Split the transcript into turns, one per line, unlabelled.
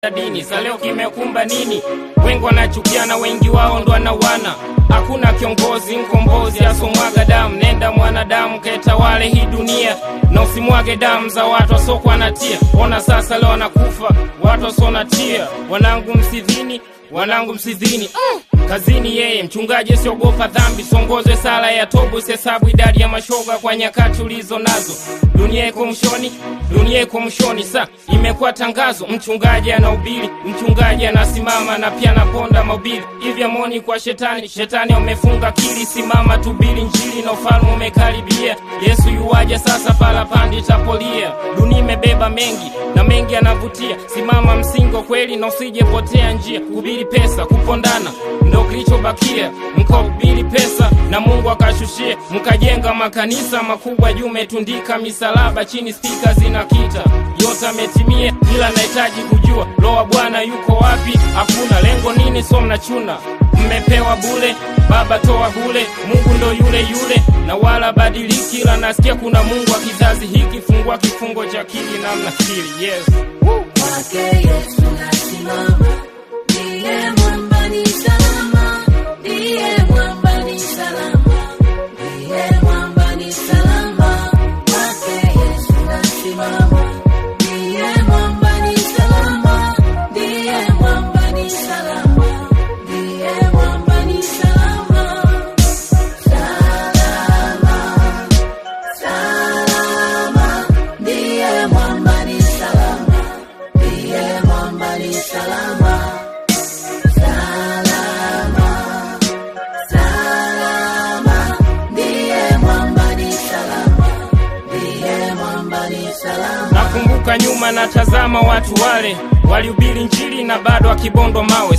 Dini sa leo kimekumba nini? Wengi wanachukiana, wengi wao ndo wanawana. Hakuna kiongozi mkombozi asomwaga damu. Nenda mwanadamu ketawale hii dunia, na usimwage damu za watu wasokwa natia. Ona sasa leo wanakufa watu wasonatia. Wanangu msidhini, wanangu msidhini. Kazini yeye mchungaji siogopa dhambi. Songoze sala ya toba, hesabu idadi ya mashoga kwa nyakati ulizo nazo. Dunia iko mshoni, dunia iko mshoni. Sa imekuwa tangazo, mchungaji anahubiri, mchungaji anasimama na pia anaponda mahubiri. Hivi amoni kwa shetani, shetani umefunga akili. Simama tubiri injili na ufalme umekaribia. Yesu yuaja sasa, pala pandi tapolia. Dunia imebeba mengi na mengi anavutia. Simama msingo kweli na usije potea njia. Kuhubiri pesa, kupondana ndo kilichobakia. Mkahubiri pesa na Mungu akashushia. Mkajenga makanisa makubwa, juu metundika misalaba, chini speaker zinakita. Yote ametimia, ila nahitaji kujua roho wa Bwana yuko wapi? Hakuna lengo nini, so mnachuna. Mmepewa bure, baba toa bure. Mungu ndo yule yule na wala badiliki, ila nasikia kuna Mungu wa kizazi hiki. Fungua kifungo cha akili na mnafikiri. Yes,
kwake Yesu nasimama, ndiye mwamba ni salama, ndiye mwamba ni salama, ndiye mwamba ni salama. Kwake Yesu nasimama, ndiye mwamba ni salama, ndiye mwamba ni salama, ndiye mwamba ni salama. Salama, salama, ndiye mwamba ni salama, ndiye mwamba ni salama. Salama, salama, ndiye mwamba ni salama, ndiye mwamba ni salama.
nakumbuka nyuma natazama watu wale walihubiri injili na bado akibondwa mawe.